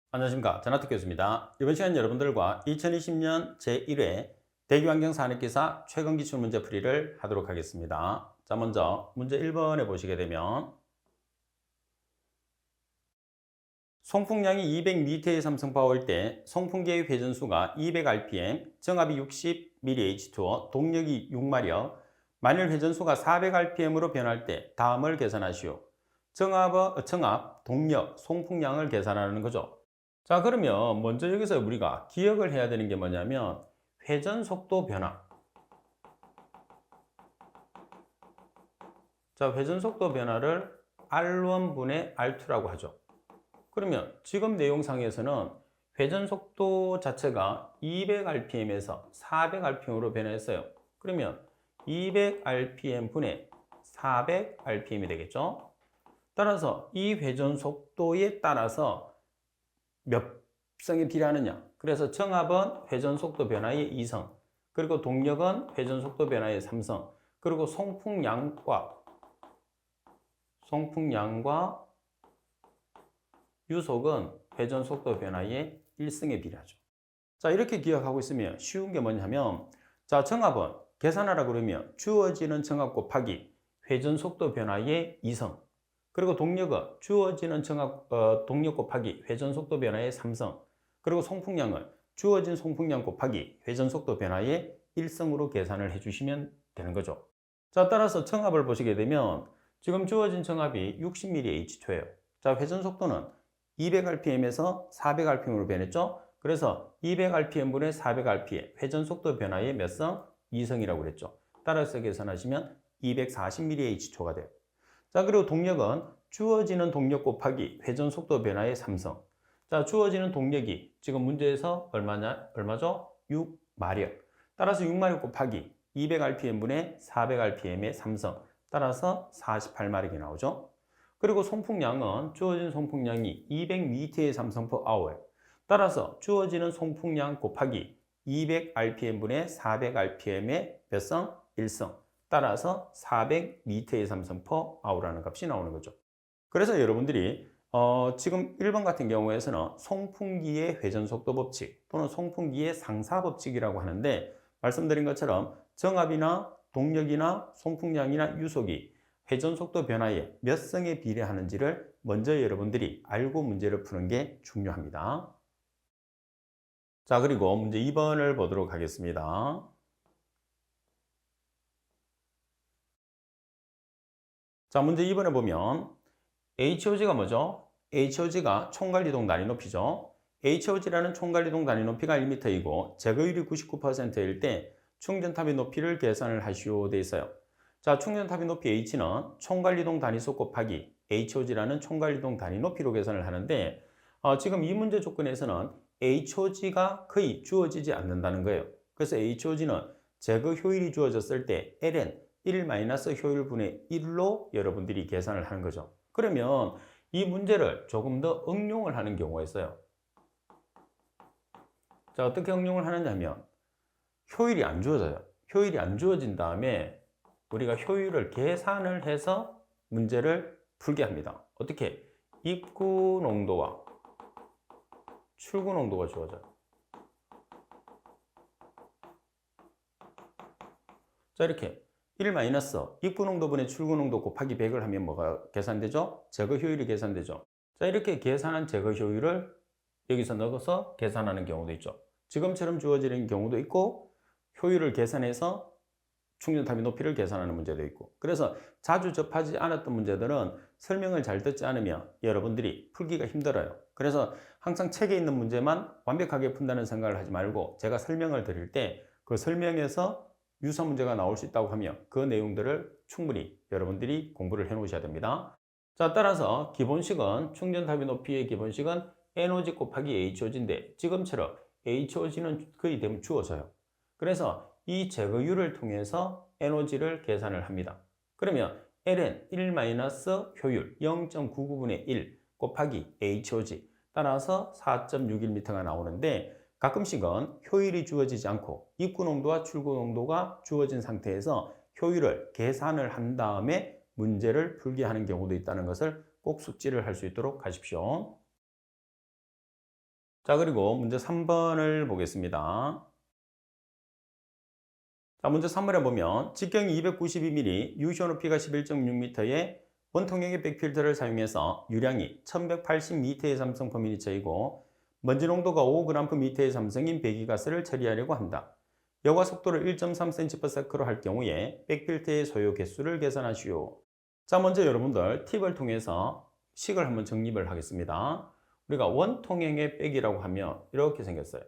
안녕하십니까. 전하특 교수입니다. 이번 시간 여러분들과 2020년 제1회 대기환경산업기사 최근기출문제 풀이를 하도록 하겠습니다. 자, 먼저 문제 1번에 보시게 되면 송풍량이 200m의 삼성파워일 때 송풍기의 회전수가 200rpm, 정압이 60mH2O, 동력이 6마력, 만일 회전수가 400rpm으로 변할 때 다음을 계산하시오. 정압, 동력, 송풍량을 계산하는 거죠. 자, 그러면 먼저 여기서 우리가 기억을 해야 되는 게 뭐냐면 회전 속도 변화. 자, 회전 속도 변화를 R1분의 R2라고 하죠. 그러면 지금 내용상에서는 회전 속도 자체가 200rpm에서 400rpm으로 변했어요. 그러면 200rpm 분의 400rpm이 되겠죠. 따라서 이 회전 속도에 따라서 몇 성에 비례하느냐. 그래서 정압은 회전속도 변화의 2성, 그리고 동력은 회전속도 변화의 3성, 그리고 송풍량과 유속은 회전속도 변화의 1승에 비례하죠. 자, 이렇게 기억하고 있으면 쉬운 게 뭐냐면, 자, 정압은 계산하라 그러면 주어지는 정압 곱하기 회전속도 변화의 2성, 그리고 동력은 주어지는 동력 곱하기 회전속도 변화의 3성, 그리고 송풍량은 주어진 송풍량 곱하기 회전속도 변화의 1성으로 계산을 해주시면 되는 거죠. 자, 따라서 정압을 보시게 되면 지금 주어진 정압이 60mH2예요. 자, 회전속도는 200rpm에서 400rpm으로 변했죠. 그래서 200rpm분의 400rpm 회전속도 변화의 몇 성? 2성이라고 그랬죠. 따라서 계산하시면 240mH2가 돼요. 자, 그리고 동력은 주어지는 동력 곱하기 회전 속도 변화의 3성. 자, 주어지는 동력이 지금 문제에서 얼마죠? 6마력. 따라서 6마력 곱하기 200rpm분의 400rpm의 3성. 따라서 48마력이 나오죠. 그리고 송풍량은 주어진 송풍량이 200m의 3성/h예요. 따라서 주어지는 송풍량 곱하기 200rpm분의 400rpm의 몇 성? 1성. 따라서 400m의 삼성/h라는 값이 나오는 거죠. 그래서 여러분들이 지금 1번 같은 경우에서는 송풍기의 회전속도 법칙 또는 송풍기의 상사법칙이라고 하는데, 말씀드린 것처럼 정압이나 동력이나 송풍량이나 유속이 회전속도 변화에 몇 성에 비례하는지를 먼저 여러분들이 알고 문제를 푸는 게 중요합니다. 자, 그리고 문제 2번을 보도록 하겠습니다. 자, 문제 2번에 보면 HOG가 뭐죠? HOG가 총괄이동 단위 높이죠. HOG라는 총괄이동 단위 높이가 1m이고 제거율이 99%일 때 충전탑의 높이를 계산을 하시오 돼 있어요. 자, 충전탑의 높이 H는 총괄이동 단위수 곱하기 HOG라는 총괄이동 단위 높이로 계산을 하는데, 지금 이 문제 조건에서는 HOG가 거의 주어지지 않는다는 거예요. 그래서 HOG는 제거 효율이 주어졌을 때 ln 1-효율분의 1로 여러분들이 계산을 하는 거죠. 그러면 이 문제를 조금 더 응용을 하는 경우가 있어요. 자, 어떻게 응용을 하느냐면 효율이 안 주어져요. 효율이 안 주어진 다음에 우리가 효율을 계산을 해서 문제를 풀게 합니다. 어떻게? 입구 농도와 출구 농도가 주어져요. 자, 이렇게 1 입구 농도분의 출구 농도 곱하기 100을 하면 뭐가 계산되죠? 제거 효율이 계산되죠. 자, 이렇게 계산한 제거 효율을 여기서 넣어서 계산하는 경우도 있죠. 지금처럼 주어지는 경우도 있고, 효율을 계산해서 충전탑의 높이를 계산하는 문제도 있고. 그래서 자주 접하지 않았던 문제들은 설명을 잘 듣지 않으면 여러분들이 풀기가 힘들어요. 그래서 항상 책에 있는 문제만 완벽하게 푼다는 생각을 하지 말고, 제가 설명을 드릴 때 그 설명에서 유사 문제가 나올 수 있다고 하면 그 내용들을 충분히 여러분들이 공부를 해 놓으셔야 됩니다. 자, 따라서 기본식은 충전탑의 높이의 기본식은 NOG 곱하기 HOG인데, 지금처럼 HOG는 거의 대부분 주어져요. 그래서 이 제거율을 통해서 NOG를 계산을 합니다. 그러면 ln 1-효율 0.99분의 1 곱하기 HOG, 따라서 4.61m가 나오는데, 가끔씩은 효율이 주어지지 않고 입구 농도와 출구 농도가 주어진 상태에서 효율을 계산을 한 다음에 문제를 풀게 하는 경우도 있다는 것을 꼭 숙지를 할 수 있도록 하십시오. 자, 그리고 문제 3번을 보겠습니다. 자, 문제 3번에 보면 직경이 292mm, 유효 높이가 11.6m의 원통형의 백필터를 사용해서 유량이 1180m의 삼성/m이고 먼지 농도가 5g/m의 삼성인 배기가스를 처리하려고 한다. 여과 속도를 1.3cm/s로 할 경우에 백필터의 소요 개수를 계산하시오. 자, 먼저 여러분들 팁을 통해서 식을 한번 정립을 하겠습니다. 우리가 원통형의 백이라고 하면 이렇게 생겼어요.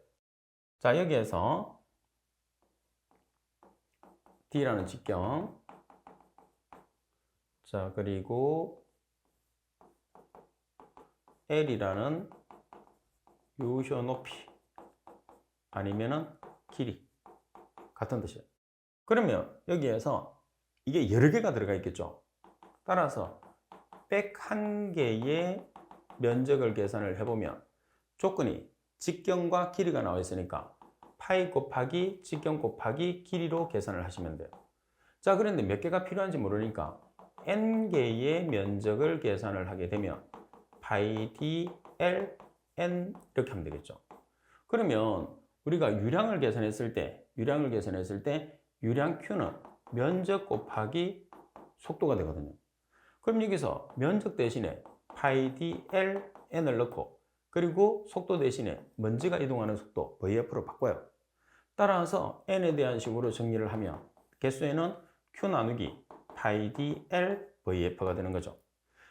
자, 여기에서 D라는 직경, 자, 그리고 L이라는 유효 높이 아니면은 길이 같은 뜻이에요. 그러면 여기에서 이게 여러 개가 들어가 있겠죠. 따라서 백 한 개의 면적을 계산을 해보면 조건이 직경과 길이가 나와 있으니까 파이 곱하기 직경 곱하기 길이로 계산을 하시면 돼요. 자, 그런데 몇 개가 필요한지 모르니까 n개의 면적을 계산을 하게 되면 파이 d l n 이렇게 하면 되겠죠. 그러면 우리가 유량을 계산했을 때 유량 Q는 면적 곱하기 속도가 되거든요. 그럼 여기서 면적 대신에 파이 d l n을 넣고 그리고 속도 대신에 먼지가 이동하는 속도 VF로 바꿔요. 따라서 n에 대한 식으로 정리를 하면 개수에는 Q 나누기 파이 d l VF가 되는 거죠.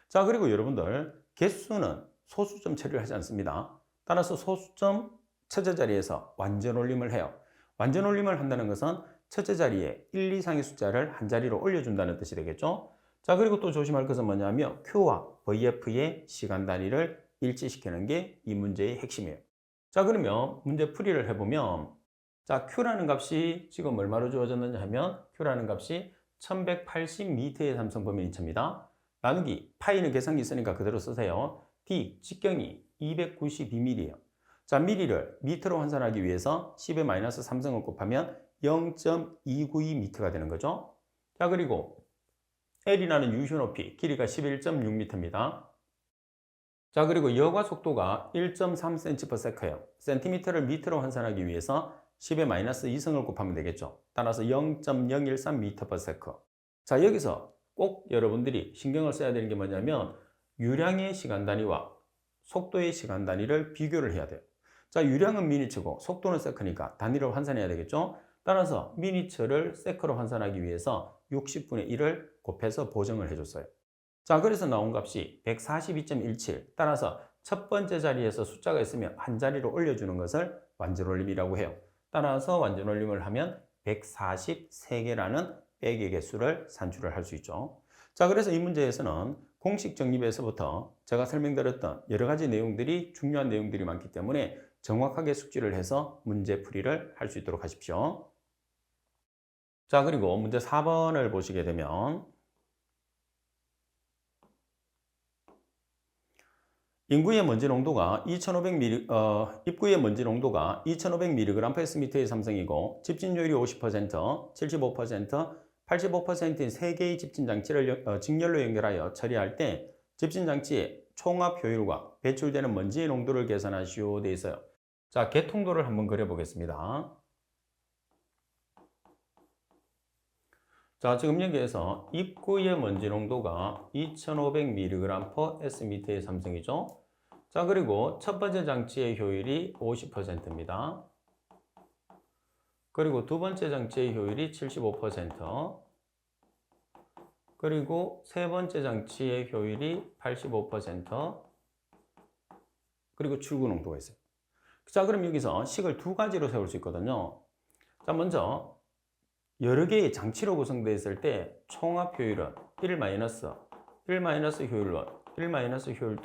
자, 그리고 여러분들 개수는 소수점 처리를 하지 않습니다. 따라서 소수점 첫째 자리에서 완전올림을 해요. 완전올림을 한다는 것은 첫째 자리에 1 이상의 숫자를 한 자리로 올려준다는 뜻이 되겠죠. 자, 그리고 또 조심할 것은 뭐냐면 Q와 VF의 시간 단위를 일치시키는 게 이 문제의 핵심이에요. 자, 그러면 문제 풀이를 해보면 자, Q라는 값이 지금 얼마로 주어졌느냐 하면 Q라는 값이 1180m의 삼성범위인차입니다. 나누기 파이는 계산기 있으니까 그대로 쓰세요. D 직경이 292mm예요. 자, 미리를 미터로 환산하기 위해서 10의 마이너스 3승을 곱하면 0.292m가 되는 거죠. 자, 그리고 L이라는 유효 높이 길이가 11.6m입니다. 자, 그리고 여과 속도가 1.3cm/s예요. 센티미터를 미터로 환산하기 위해서 10의 마이너스 2승을 곱하면 되겠죠. 따라서 0.013m/s. 자, 여기서 꼭 여러분들이 신경을 써야 되는 게 뭐냐면 유량의 시간 단위와 속도의 시간 단위를 비교를 해야 돼요. 자, 유량은 미니츠고 속도는 세크니까 단위로 환산해야 되겠죠. 따라서 미니츠를 세크로 환산하기 위해서 60분의 1을 곱해서 보정을 해줬어요. 자, 그래서 나온 값이 142.17. 따라서 첫 번째 자리에서 숫자가 있으면 한 자리로 올려주는 것을 완전올림이라고 해요. 따라서 완전올림을 하면 143개라는 백의 개수를 산출을 할 수 있죠. 자, 그래서 이 문제에서는 공식 정립에서부터 제가 설명드렸던 여러 가지 내용들이 중요한 내용들이 많기 때문에 정확하게 숙지를 해서 문제 풀이를 할 수 있도록 하십시오. 자, 그리고 문제 4번을 보시게 되면 인구의 먼지 농도가 입구의 먼지 농도가 2500mg/s의 삼성이고 집진율이 50%, 75%, 85%인 3개의 집진장치를 직렬로 연결하여 처리할 때 집진장치의 총합 효율과 배출되는 먼지의 농도를 계산하시오 되어 있어요. 자, 개통도를 한번 그려보겠습니다. 자, 지금 여기에서 입구의 먼지 농도가 2500mg/s의 삼성이죠. 자, 그리고 첫 번째 장치의 효율이 50%입니다. 그리고 두 번째 장치의 효율이 75%. 그리고 세 번째 장치의 효율이 85%. 그리고 출구 농도가 있어요. 자, 그럼 여기서 식을 두 가지로 세울 수 있거든요. 자, 먼저 여러 개의 장치로 구성되어 있을 때 총합 효율은 1 마이너스 효율 1, 1 효율 2,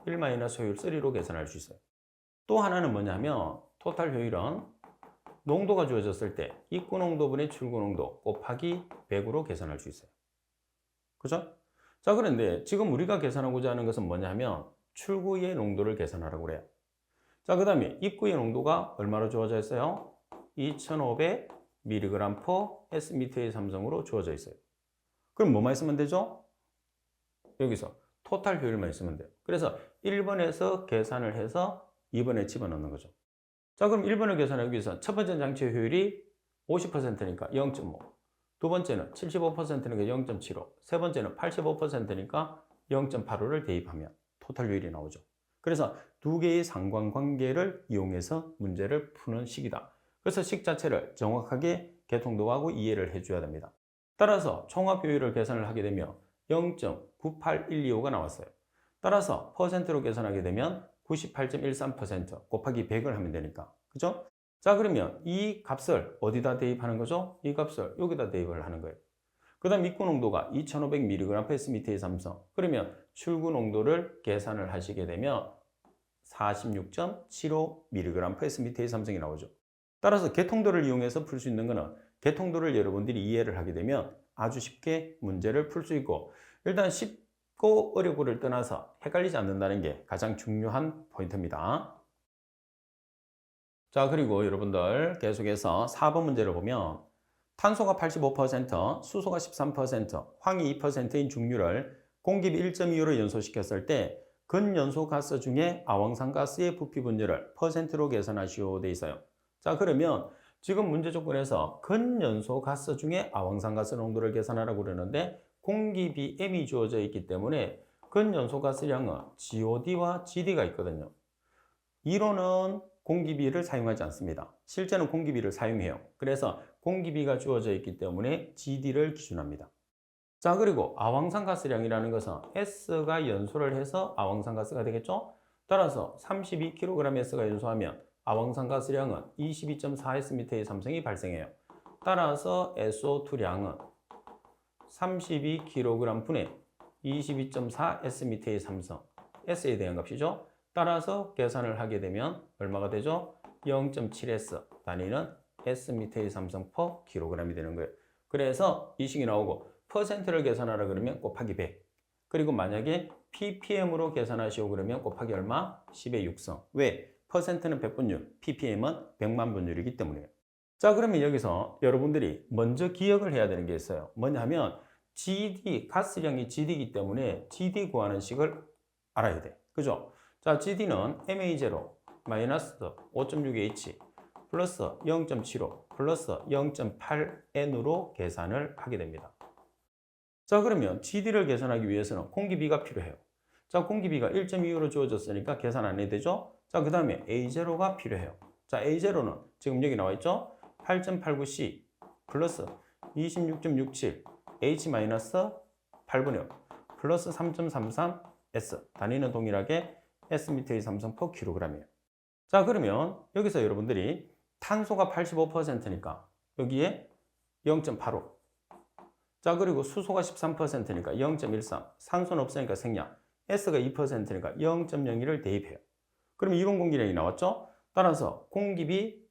1 효율 3로 계산할 수 있어요. 또 하나는 뭐냐면 토탈 효율은 농도가 주어졌을 때 입구 농도분의 출구 농도 곱하기 100으로 계산할 수 있어요. 그죠? 자, 그런데 지금 우리가 계산하고자 하는 것은 뭐냐면 출구의 농도를 계산하라고 그래요. 자, 그 다음에 입구의 농도가 얼마로 주어져 있어요? 2500mg/s의 삼성으로 주어져 있어요. 그럼 뭐만 있으면 되죠? 여기서 토탈 효율만 있으면 돼요. 그래서 1번에서 계산을 해서 2번에 집어넣는 거죠. 자, 그럼 1번을 계산하기 위해서 첫 번째 장치의 효율이 50%니까 0.5, 두 번째는 75%니까 0.75, 세 번째는 85%니까 0.85를 대입하면 토탈 효율이 나오죠. 그래서 두 개의 상관관계를 이용해서 문제를 푸는 식이다. 그래서 식 자체를 정확하게 개통도하고 이해를 해줘야 됩니다. 따라서 총합 효율을 계산을 하게 되면 0.98125가 나왔어요. 따라서 퍼센트로 계산하게 되면 98.13% 곱하기 100을 하면 되니까. 그죠? 자, 그러면 이 값을 어디다 대입하는 거죠? 이 값을 여기다 대입을 하는 거예요. 그 다음 입구 농도가 2500mg/m2의 삼성. 그러면 출구 농도를 계산을 하시게 되면 46.75mg/m2의 삼성이 나오죠. 따라서 개통도를 이용해서 풀 수 있는 거는 개통도를 여러분들이 이해를 하게 되면 아주 쉽게 문제를 풀 수 있고, 일단 쉽고 어렵고를 떠나서 헷갈리지 않는다는 게 가장 중요한 포인트입니다. 자, 그리고 여러분들 계속해서 4번 문제를 보면 탄소가 85%, 수소가 13%, 황이 2%인 중류를 공기비 1.25로 연소시켰을 때 근연소가스 중에 아황산가스의 부피 분율을 퍼센트로 계산하시오 돼 있어요. 자, 그러면 지금 문제 조건에서 근연소가스 중에 아황산가스 농도를 계산하라고 그러는데 공기비 M이 주어져 있기 때문에 근연소가스량은 GOD와 GD가 있거든요. 이론은 공기비를 사용하지 않습니다. 실제는 공기비를 사용해요. 그래서 공기비가 주어져 있기 때문에 GD를 기준합니다. 자, 그리고 아황산가스량이라는 것은 S가 연소를 해서 아황산가스가 되겠죠? 따라서 32kgS가 연소하면 아황산가스량은 22.4Sm의 삼성이 발생해요. 따라서 SO2량은 32kg 분의 22.4Sm의 삼성, S에 대한 값이죠. 따라서 계산을 하게 되면 얼마가 되죠? 0.7S 단위는 Sm의 삼성 per kg이 되는 거예요. 그래서 이 식이 나오고 퍼센트를 계산하라 그러면 곱하기 100. 그리고 만약에 ppm으로 계산하시오 그러면 곱하기 얼마? 10의 6성. 왜? 퍼센트는 100분율, ppm은 100만 분율이기 때문이에요. 자, 그러면 여기서 여러분들이 먼저 기억을 해야 되는 게 있어요. 뭐냐면 GD, 가스량이 GD이기 때문에 GD 구하는 식을 알아야 돼. 그죠? 자, GD는 MA0 마이너스 5.6H 플러스 0.75 플러스 0.8N으로 계산을 하게 됩니다. 자, 그러면 GD를 계산하기 위해서는 공기비가 필요해요. 자, 공기비가 1.25로 주어졌으니까 계산 안 해도 되죠? 자, 그 다음에 A0가 필요해요. 자, A0는 지금 여기 나와 있죠? 8.89C 플러스 26.67 H 마이너스 8분의 5 플러스 3.33S 단위는 동일하게 Sm의 삼성 per kg이에요. 자, 그러면 여기서 여러분들이 탄소가 85%니까 여기에 0.85. 자, 그리고 수소가 13%니까 0.13. 산소는 없으니까 생략. S가 2%니까 0.01을 대입해요. 그러면 이론 공기량이 나왔죠? 따라서 공기비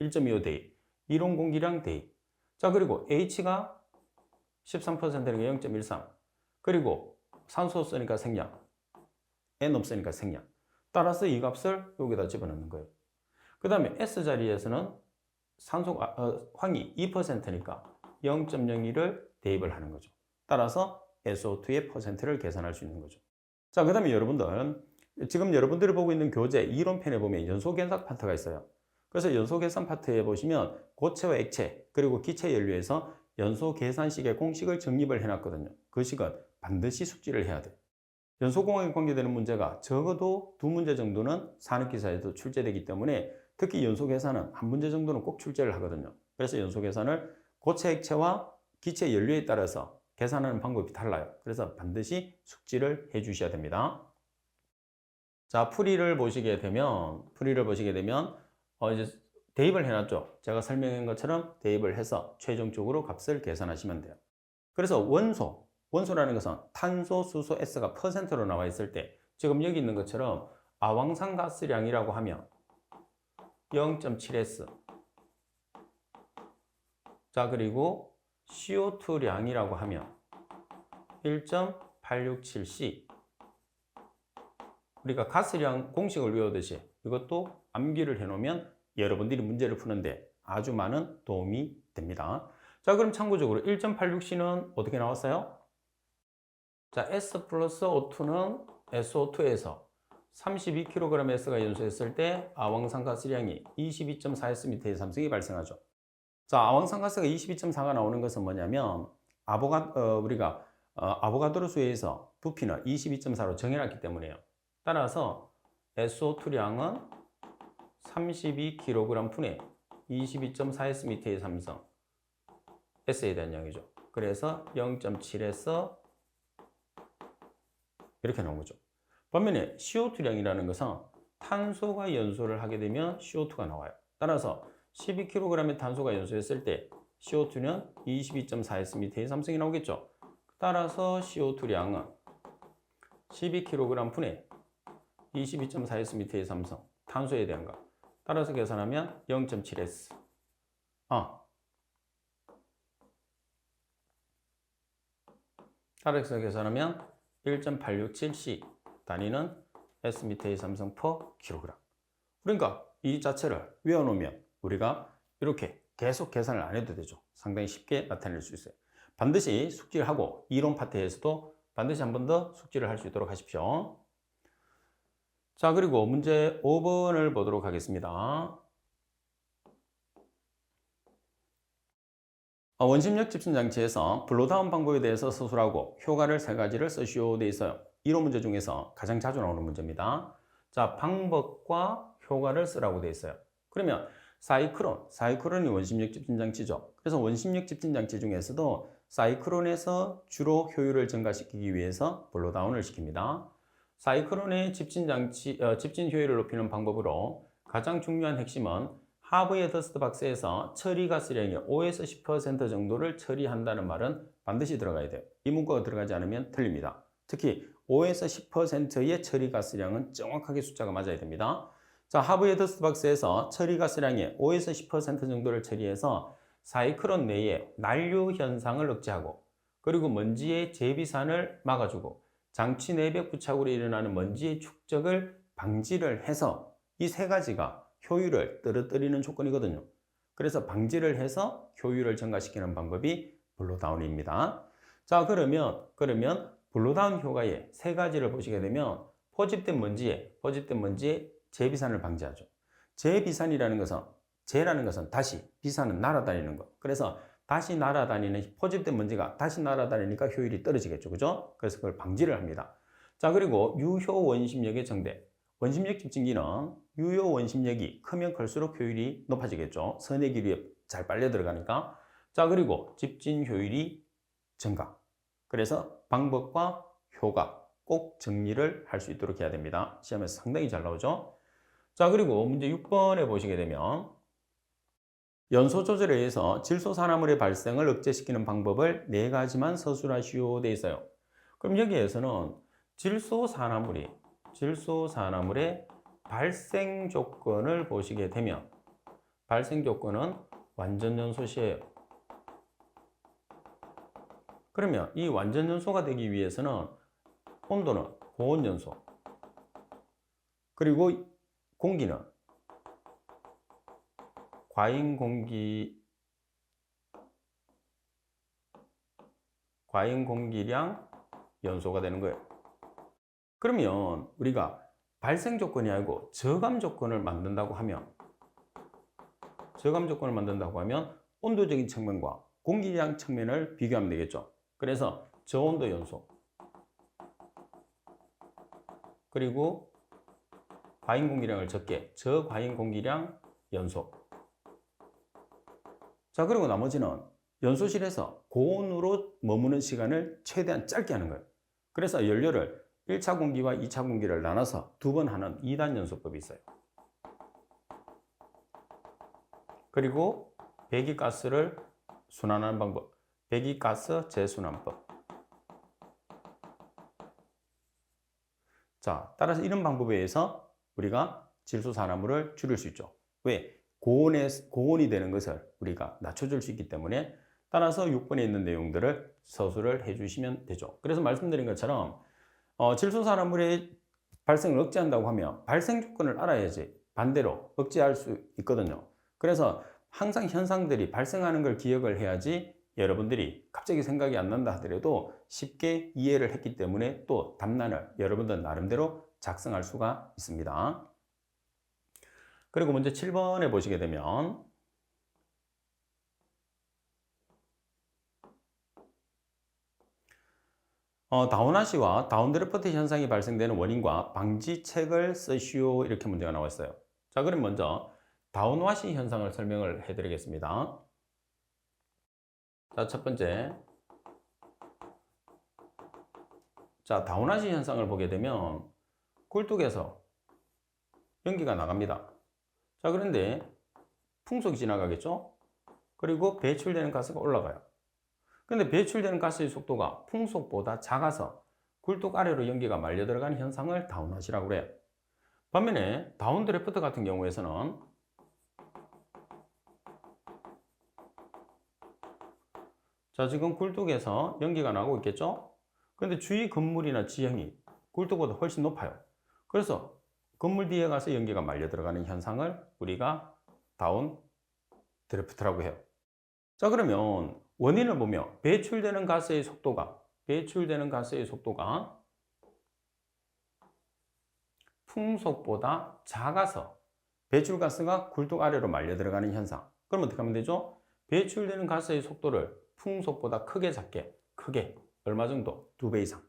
1.25 대입. 이론 공기량 대입. 자, 그리고 H가 13%니까 0.13. 그리고 산소 없으니까 생략. N 없으니까 생략. 따라서 이 값을 여기다 집어넣는 거예요. 그 다음에 S자리에서는 황이 2%니까 0.01을 대입을 하는 거죠. 따라서 SO2의 퍼센트를 계산할 수 있는 거죠. 자, 그 다음에 여러분들, 지금 여러분들이 보고 있는 교재 이론편에 보면 연소계산 파트가 있어요. 그래서 연소계산 파트에 보시면 고체와 액체, 그리고 기체 연료에서 연소계산식의 공식을 정립을 해놨거든요. 그 식은 반드시 숙지를 해야 돼요. 연소공학에 관계되는 문제가 적어도 2문제 정도는 산업기사에도 출제되기 때문에 특히 연소계산은 한 문제 정도는 꼭 출제를 하거든요. 그래서 연소계산을 고체 액체와 기체 연료에 따라서 계산하는 방법이 달라요. 그래서 반드시 숙지를 해 주셔야 됩니다. 자, 풀이를 보시게 되면 이제 대입을 해놨죠. 제가 설명한 것처럼 대입을 해서 최종적으로 값을 계산하시면 돼요. 그래서 원소라는 것은 탄소, 수소, S가 퍼센트로 나와 있을 때 지금 여기 있는 것처럼 아황산가스량이라고 하면 0.7S. 자, 그리고 CO2량이라고 하면 1.867C. 우리가 가스량 공식을 외우듯이 이것도 암기를 해놓으면 여러분들이 문제를 푸는데 아주 많은 도움이 됩니다. 자, 그럼 참고적으로 1.86C는 어떻게 나왔어요? 자, S 플러스 O2는 SO2에서 32kgS가 연소했을 때 아황산가스량이 22.4Sm의 삼성이 발생하죠. 자, 아황산가스가 22.4가 나오는 것은 뭐냐면 우리가 아보가드로 수에서 부피는 22.4로 정해놨기 때문에요. 따라서 SO2량은 32kg 분의 22.4Sm의 삼성 S에 대한 양이죠. 그래서 0.7에서 이렇게 나온 거죠. 반면에 CO2량이라는 것은 탄소가 연소를 하게 되면 CO2가 나와요. 따라서 12kg의 탄소가 연소했을 때 CO2는 22.4Sm의 삼성이 나오겠죠. 따라서 CO2량은 12kg 분의 22.4Sm의 삼성 탄소에 대한 거 따라서 계산하면 0.7S 따라서 계산하면 1.867C 단위는 Sm의 삼성 per kg. 그러니까 이 자체를 외워놓으면 우리가 이렇게 계속 계산을 안 해도 되죠. 상당히 쉽게 나타낼 수 있어요. 반드시 숙지를 하고 이론 파트에서도 반드시 한 번 더 숙지를 할 수 있도록 하십시오. 자, 그리고 문제 5번을 보도록 하겠습니다. 원심력 집진 장치에서 블로다운 방법에 대해서 서술하고 효과를 세 가지를 쓰시오 되어 있어요. 이론 문제 중에서 가장 자주 나오는 문제입니다. 자, 방법과 효과를 쓰라고 되어 있어요. 그러면 사이클론이 원심력 집진 장치죠. 그래서 원심력 집진 장치 중에서도 사이클론에서 주로 효율을 증가시키기 위해서 블로다운을 시킵니다. 사이클론의 집진 효율을 높이는 방법으로 가장 중요한 핵심은 하부의 더스트 박스에서 처리 가스량의 5에서 10% 정도를 처리한다는 말은 반드시 들어가야 돼요. 이 문구가 들어가지 않으면 틀립니다. 특히 5에서 10%의 처리 가스량은 정확하게 숫자가 맞아야 됩니다. 자, 하부의 더스트 박스에서 처리 가스량의 5에서 10% 정도를 처리해서 사이클론 내에 난류 현상을 억제하고 그리고 먼지의 재비산을 막아주고 장치 내벽 부착으로 일어나는 먼지의 축적을 방지를 해서 이 세 가지가 효율을 떨어뜨리는 조건이거든요. 그래서 방지를 해서 효율을 증가시키는 방법이 블로다운입니다. 자, 그러면 블로다운 효과의 세 가지를 보시게 되면 포집된 먼지에 재비산을 방지하죠. 재비산이라는 것은 다시, 비산은 날아다니는 것. 그래서 다시 날아다니는 포집된 먼지가 다시 날아다니니까 효율이 떨어지겠죠. 그죠? 그래서 그걸 방지를 합니다. 자, 그리고 유효 원심력의 정대. 원심력 집진기는 유효 원심력이 크면 클수록 효율이 높아지겠죠. 선액이 잘 빨려 들어가니까. 자, 그리고 집진 효율이 증가. 그래서 방법과 효과 꼭 정리를 할 수 있도록 해야 됩니다. 시험에서 상당히 잘 나오죠. 자, 그리고 문제 6번에 보시게 되면 연소 조절에 의해서 질소산화물의 발생을 억제시키는 방법을 4가지만 서술하시오 되어 있어요. 그럼 여기에서는 질소산화물의 발생 조건을 보시게 되면 발생 조건은 완전 연소시예요. 그러면 이 완전 연소가 되기 위해서는 온도는 고온 연소, 그리고 공기는 과잉 공기량 연소가 되는 거예요. 그러면 우리가 발생 조건이 아니고 저감 조건을 만든다고 하면 온도적인 측면과 공기량 측면을 비교하면 되겠죠. 그래서 저온도 연소 그리고 과잉 공기량을 적게 저과잉 공기량 연소. 자, 그리고 나머지는 연소실에서 고온으로 머무는 시간을 최대한 짧게 하는 거예요. 그래서 연료를 1차 공기와 2차 공기를 나눠서 2번 하는 2단 연소법이 있어요. 그리고 배기가스를 순환하는 방법, 배기가스 재순환법. 자, 따라서 이런 방법에 의해서 우리가 질소산화물을 줄일 수 있죠. 왜? 고온이 되는 것을 우리가 낮춰줄 수 있기 때문에 따라서 6번에 있는 내용들을 서술을 해주시면 되죠. 그래서 말씀드린 것처럼 질소산화물의 발생을 억제한다고 하면 발생 조건을 알아야지 반대로 억제할 수 있거든요. 그래서 항상 현상들이 발생하는 걸 기억을 해야지 여러분들이 갑자기 생각이 안 난다 하더라도 쉽게 이해를 했기 때문에 또 답란을 여러분들 나름대로 작성할 수가 있습니다. 그리고 문제 7번에 보시게 되면 다운와시와 다운드래프트 현상이 발생되는 원인과 방지책을 쓰시오 이렇게 문제가 나와 있어요. 자, 그럼 먼저 다운와시 현상을 설명을 해드리겠습니다. 자, 첫 번째, 자, 다운와시 현상을 보게 되면 굴뚝에서 연기가 나갑니다. 자, 그런데 풍속이 지나가겠죠? 그리고 배출되는 가스가 올라가요. 근데 배출되는 가스의 속도가 풍속보다 작아서 굴뚝 아래로 연기가 말려 들어가는 현상을 다운와시라고 그래요. 반면에 다운드래프트 같은 경우에서는 자, 지금 굴뚝에서 연기가 나고 있겠죠? 근데 주위 건물이나 지형이 굴뚝보다 훨씬 높아요. 그래서 건물 뒤에 가서 연기가 말려 들어가는 현상을 우리가 다운드래프트라고 해요. 자, 그러면 원인을 보면 배출되는 가스의 속도가 풍속보다 작아서 배출가스가 굴뚝 아래로 말려 들어가는 현상. 그럼 어떻게 하면 되죠? 배출되는 가스의 속도를 풍속보다 크게 얼마 정도? 2배 이상.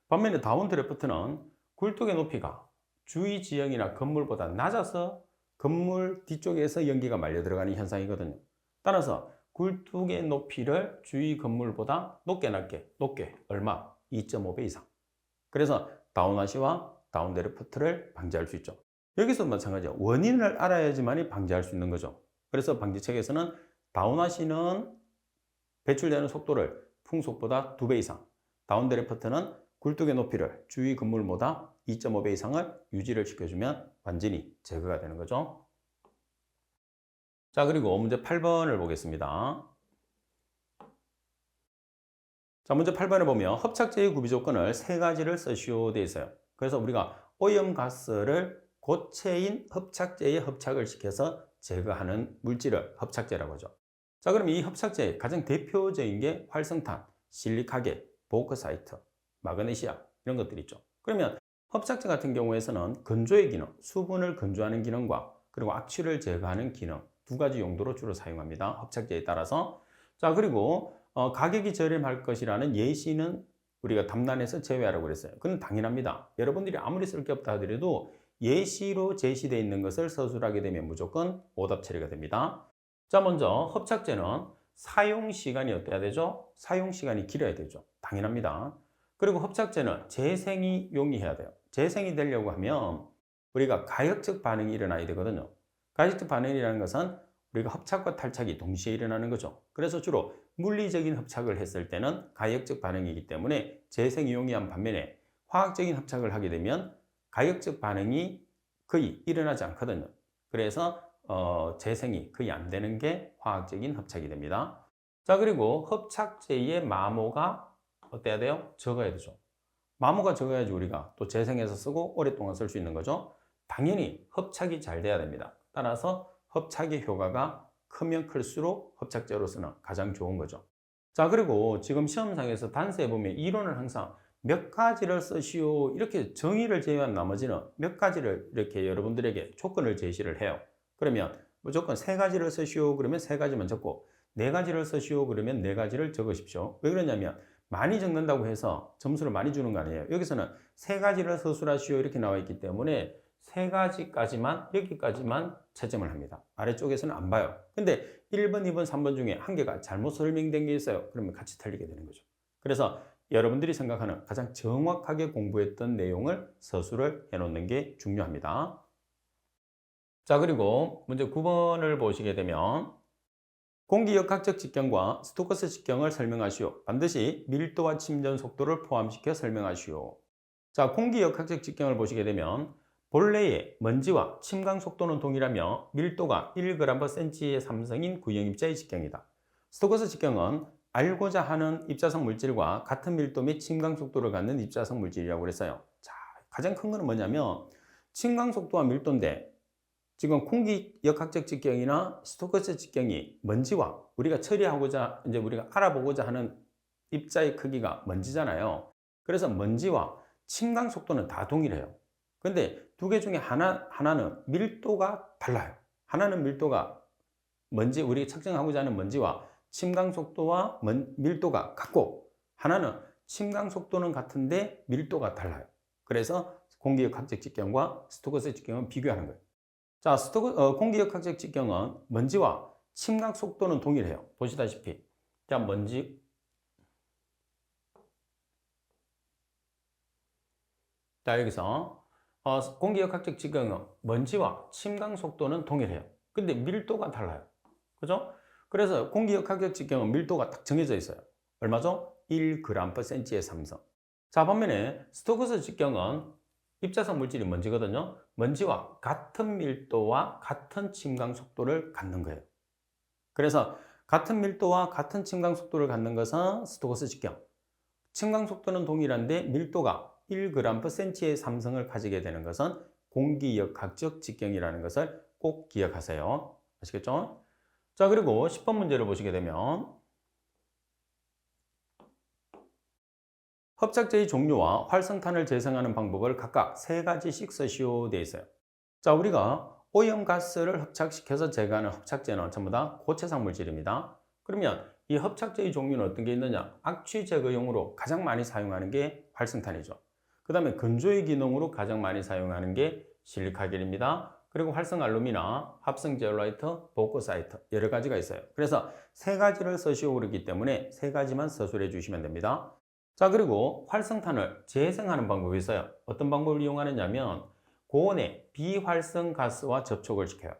반면에 다운드래프트는 굴뚝의 높이가 주위 지형이나 건물보다 낮아서 건물 뒤쪽에서 연기가 말려 들어가는 현상이거든요. 따라서 굴뚝의 높이를 주위 건물보다 높게 얼마? 2.5배 이상. 그래서 다운와시와 다운드래프트를 방지할 수 있죠. 여기서 마찬가지예요. 원인을 알아야지만 방지할 수 있는 거죠. 그래서 방지책에서는 다운와시는 배출되는 속도를 풍속보다 2배 이상, 다운드래프트는 굴뚝의 높이를 주위 건물보다 2.5배 이상을 유지를 시켜주면 완전히 제거가 되는 거죠. 자, 그리고 문제 8번을 보겠습니다. 자, 문제 8번에 보면 합착제의 구비 조건을 3가지를 쓰시오 되어 있어요. 그래서 우리가 오염가스를 고체인 합착제에 합착을 시켜서 제거하는 물질을 합착제라고 하죠. 자, 그럼 이 합착제의 가장 대표적인 게 활성탄, 실리카겔, 보크사이트, 마그네시아 이런 것들이 있죠. 그러면 합착제 같은 경우에서는 건조의 기능, 수분을 건조하는 기능과 그리고 악취를 제거하는 기능 2가지 용도로 주로 사용합니다. 합착제에 따라서. 자, 그리고 가격이 저렴할 것이라는 예시는 우리가 담란에서 제외하라고 그랬어요. 그건 당연합니다. 여러분들이 아무리 쓸 게 없다 하더라도 예시로 제시되어 있는 것을 서술하게 되면 무조건 오답 처리가 됩니다. 자, 먼저 합착제는 사용 시간이 어때야 되죠? 사용 시간이 길어야 되죠. 당연합니다. 그리고 합착제는 재생이 용이해야 돼요. 재생이 되려고 하면 우리가 가역적 반응이 일어나야 되거든요. 가역적 반응이라는 것은 우리가 합착과 탈착이 동시에 일어나는 거죠. 그래서 주로 물리적인 합착을 했을 때는 가역적 반응이기 때문에 재생이 용이한 반면에 화학적인 합착을 하게 되면 가역적 반응이 거의 일어나지 않거든요. 그래서 재생이 거의 안 되는 게 화학적인 합착이 됩니다. 자, 그리고 합착제의 마모가 어때야 돼요? 적어야 되죠. 마모가 적어야지 우리가 또 재생해서 쓰고 오랫동안 쓸 수 있는 거죠. 당연히 합착이 잘 돼야 됩니다. 따라서 합착의 효과가 크면 클수록 합착제로서는 가장 좋은 거죠. 자, 그리고 지금 시험상에서 단서에 보면 이론을 항상 몇 가지를 쓰시오 이렇게 정의를 제외한 나머지는 몇 가지를 이렇게 여러분들에게 조건을 제시를 해요. 그러면 무조건 3가지를 쓰시오 그러면 3가지만 적고 4가지를 쓰시오 그러면 4가지를 적으십시오. 왜 그러냐면 많이 적는다고 해서 점수를 많이 주는 거 아니에요. 여기서는 3가지를 서술하시오 이렇게 나와 있기 때문에 3가지까지만 여기까지만 채점을 합니다. 아래쪽에서는 안 봐요. 근데 1번, 2번, 3번 중에 한 개가 잘못 설명된 게 있어요. 그러면 같이 틀리게 되는 거죠. 그래서 여러분들이 생각하는 가장 정확하게 공부했던 내용을 서술을 해놓는 게 중요합니다. 자, 그리고 문제 9번을 보시게 되면 공기역학적 직경과 스토커스 직경을 설명하시오. 반드시 밀도와 침전 속도를 포함시켜 설명하시오. 자, 공기역학적 직경을 보시게 되면 본래의 먼지와 침강 속도는 동일하며 밀도가 1g/cm의 삼성인 구형 입자의 직경이다. 스토커스 직경은 알고자 하는 입자성 물질과 같은 밀도 및 침강 속도를 갖는 입자성 물질이라고 그랬어요. 자, 가장 큰 거는 뭐냐면 침강 속도와 밀도인데 지금 공기역학적 직경이나 스토커스 직경이 먼지와 우리가 처리하고자 이제 우리가 알아보고자 하는 입자의 크기가 먼지잖아요. 그래서 먼지와 침강 속도는 다 동일해요. 근데 두 개 중에 하나는 밀도가 달라요. 하나는 밀도가 먼지, 우리 측정하고자 하는 먼지와 침강 속도와 밀도가 같고, 하나는 침강 속도는 같은데 밀도가 달라요. 그래서 공기역학적 직경과 스토커스 직경은 비교하는 거예요. 자, 공기역학적 직경은 먼지와 침강 속도는 동일해요. 보시다시피. 자, 먼지. 자, 여기서 공기역학적 직경은 먼지와 침강 속도는 동일해요. 근데 밀도가 달라요. 그죠? 그래서 공기역학적 직경은 밀도가 딱 정해져 있어요. 얼마죠? 1g/cm의 삼성. 자, 반면에 스토커스 직경은 입자성 물질이 먼지거든요. 먼지와 같은 밀도와 같은 침강 속도를 갖는 거예요. 그래서 같은 밀도와 같은 침강 속도를 갖는 것은 스토커스 직경. 침강 속도는 동일한데 밀도가 1g/cm의 삼성을 가지게 되는 것은 공기역학적 직경이라는 것을 꼭 기억하세요. 아시겠죠? 자, 그리고 10번 문제를 보시게 되면 합착제의 종류와 활성탄을 재생하는 방법을 각각 3가지씩 쓰시오 되어 있어요. 자, 우리가 오염가스를 합착시켜서 제거하는 합착제는 전부 다 고체상 물질입니다. 그러면 이 합착제의 종류는 어떤 게 있느냐? 악취 제거용으로 가장 많이 사용하는 게 활성탄이죠. 그 다음에 건조의 기능으로 가장 많이 사용하는 게 실리카겔입니다. 그리고 활성알루미나, 합성 제올라이트, 보코사이트 여러 가지가 있어요. 그래서 3가지를 쓰시오 그러기 때문에 3가지만 서술해 주시면 됩니다. 자, 그리고 활성탄을 재생하는 방법이 있어요. 어떤 방법을 이용하느냐면 고온의 비활성 가스와 접촉을 시켜요.